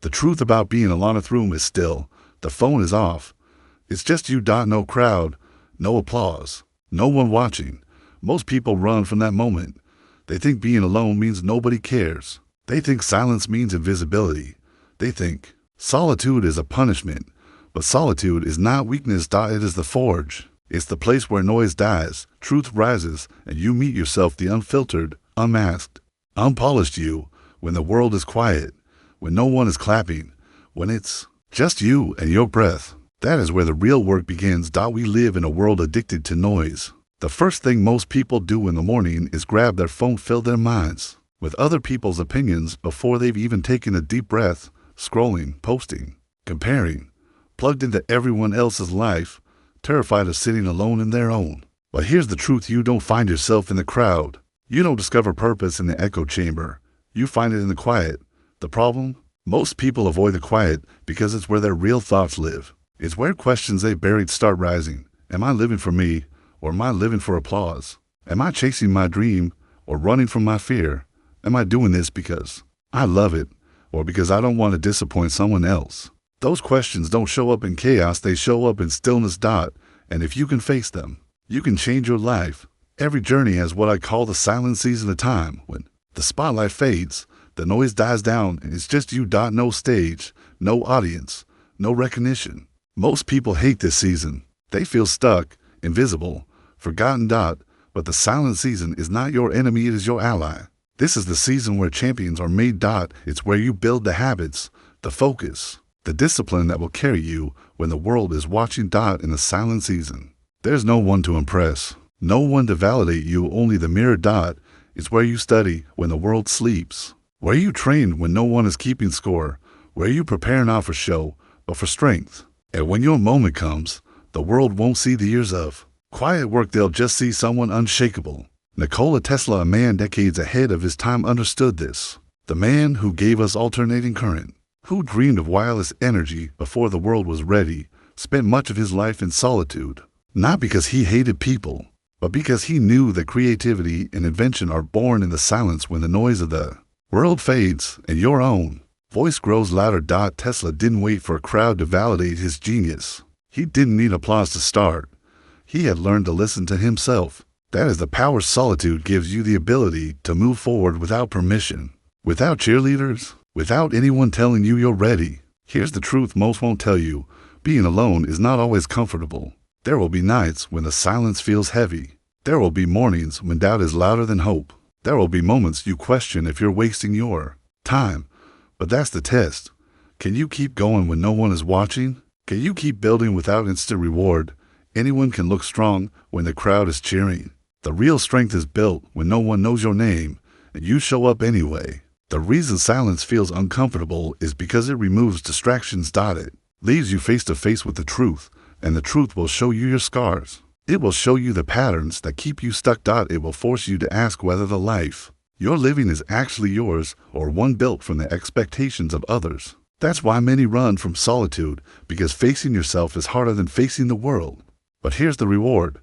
The truth about being alone in a room is still. The phone is off. It's just you. No crowd, no applause, no one watching. Most people run from that moment. They think being alone means nobody cares. They think silence means invisibility. They think solitude is a punishment. But solitude is not weakness. It is the forge. It's the place where noise dies, truth rises, and you meet yourself, the unfiltered, unmasked, unpolished you, when the world is quiet, when no one is clapping, when it's just you and your breath. That is where the real work begins. We live in a world addicted to noise. The first thing most people do in the morning is grab their phone, fill their minds with other people's opinions before they've even taken a deep breath, scrolling, posting, comparing, plugged into everyone else's life, terrified of sitting alone in their own. But here's the truth: you don't find yourself in the crowd. You don't discover purpose in the echo chamber. You find it in the quiet. The problem? Most people avoid the quiet because it's where their real thoughts live. It's where questions they buried start rising. Am I living for me, or am I living for applause? Am I chasing my dream, or running from my fear? Am I doing this because I love it, or because I don't want to disappoint someone else? Those questions don't show up in chaos, they show up in stillness. And if you can face them, you can change your life. Every journey has what I call the silent season of time, when the spotlight fades, the noise dies down, and it's just you. No stage, no audience, no recognition. Most people hate this season. They feel stuck, invisible, forgotten. But the silent season is not your enemy, it is your ally. This is the season where champions are made. It's where you build the habits, the focus, the discipline that will carry you when the world is watching. In the silent season, there's no one to impress, no one to validate you, only the mirror. It's where you study when the world sleeps, where you train when no one is keeping score, where you prepare not for show, but for strength. And when your moment comes, the world won't see the years of quiet work, they'll just see someone unshakable. Nikola Tesla, a man decades ahead of his time, understood this. The man who gave us alternating current, who dreamed of wireless energy before the world was ready, spent much of his life in solitude, not because he hated people, but because he knew that creativity and invention are born in the silence when the noise of the world fades and your own voice grows louder. Tesla didn't wait for a crowd to validate his genius. He didn't need applause to start. He had learned to listen to himself. That is the power. Solitude gives you the ability to move forward without permission, without cheerleaders, without anyone telling you you're ready. Here's the truth most won't tell you. Being alone is not always comfortable. There will be nights when the silence feels heavy. There will be mornings when doubt is louder than hope. There will be moments you question if you're wasting your time. But that's the test. Can you keep going when no one is watching? Can you keep building without instant reward? Anyone can look strong when the crowd is cheering. The real strength is built when no one knows your name, and you show up anyway. The reason silence feels uncomfortable is because it removes distractions. It leaves you face to face with the truth, and the truth will show you your scars. It will show you the patterns that keep you stuck. It will force you to ask whether the life you're living is actually yours or one built from the expectations of others. That's why many run from solitude, because facing yourself is harder than facing the world. But here's the reward.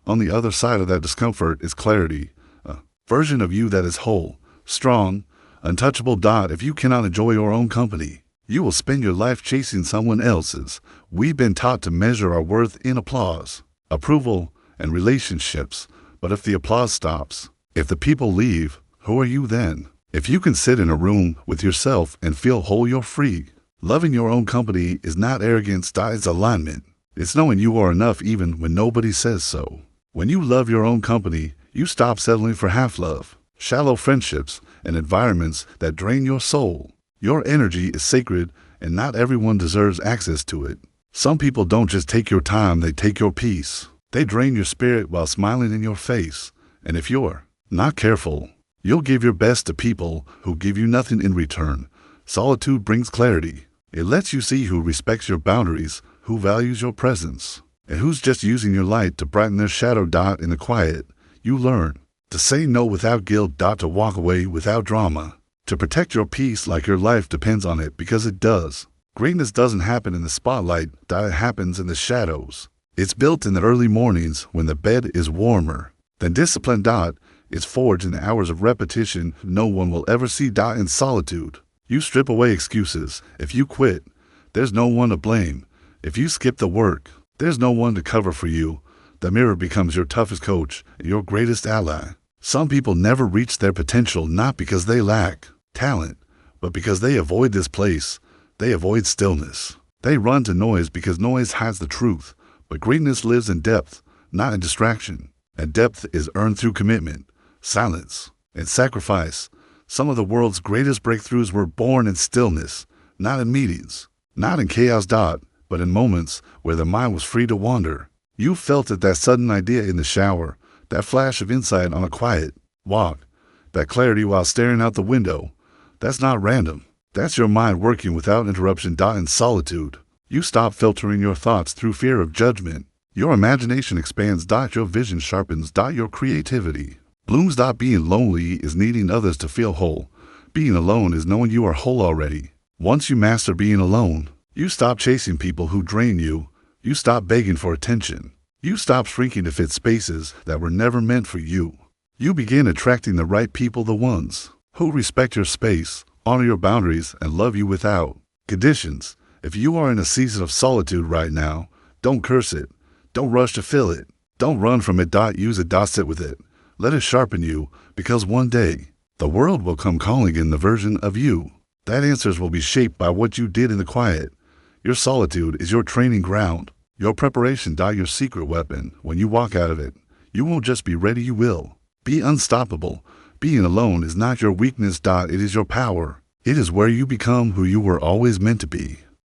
On the other side of that discomfort is clarity, a version of you that is whole, strong, untouchable. If you cannot enjoy your own company, you will spend your life chasing someone else's. We've been taught to measure our worth in applause, approval, and relationships. But if the applause stops, if the people leave, who are you then? If you can sit in a room with yourself and feel whole, you're free. Loving your own company is not arrogance. It's alignment. It's knowing you are enough even when nobody says so. When you love your own company, you stop settling for half love, shallow friendships, and environments that drain your soul. Your energy is sacred, and not everyone deserves access to it. Some people don't just take your time, they take your peace. They drain your spirit while smiling in your face. And if you're not careful, you'll give your best to people who give you nothing in return. Solitude brings clarity. It lets you see who respects your boundaries, who values your presence, and who's just using your light to brighten their shadow. In the quiet, you learn to say no without guilt. To walk away without drama. To protect your peace like your life depends on it, because it does. Greatness doesn't happen in the spotlight. It happens in the shadows. It's built in the early mornings when the bed is warmer. Then discipline. It's forged in the hours of repetition no one will ever see. In solitude, You strip away excuses. If you quit, there's no one to blame. If you skip the work, there's no one to cover for you. The mirror becomes your toughest coach and your greatest ally. Some people never reach their potential not because they lack talent, but because they avoid this place. They avoid stillness. They run to noise because noise hides the truth. But greatness lives in depth, not in distraction. And depth is earned through commitment, silence, and sacrifice. Some of the world's greatest breakthroughs were born in stillness, not in meetings, not in chaos, but in moments where the mind was free to wander. You felt it, that sudden idea in the shower, that flash of insight on a quiet walk, that clarity while staring out the window. That's not random. That's your mind working without interruption. In solitude, you stop filtering your thoughts through fear of judgment. Your imagination expands. Your vision sharpens. Your creativity blooms. Being lonely is needing others to feel whole. Being alone is knowing you are whole already. Once you master being alone, you stop chasing people who drain you. You stop begging for attention. You stop shrinking to fit spaces that were never meant for you. You begin attracting the right people, the ones who respect your space, honor your boundaries, and love you without conditions. If you are in a season of solitude right now, don't curse it. Don't rush to fill it. Don't run from it. Use it. Sit with it. Let it sharpen you, because one day, the world will come calling in the version of you. That answers will be shaped by what you did in the quiet. Your solitude is your training ground, your preparation. Your secret weapon. When you walk out of it, you won't just be ready, you will be unstoppable. Being alone is not your weakness. It is your power. It is where you become who you were always meant to be.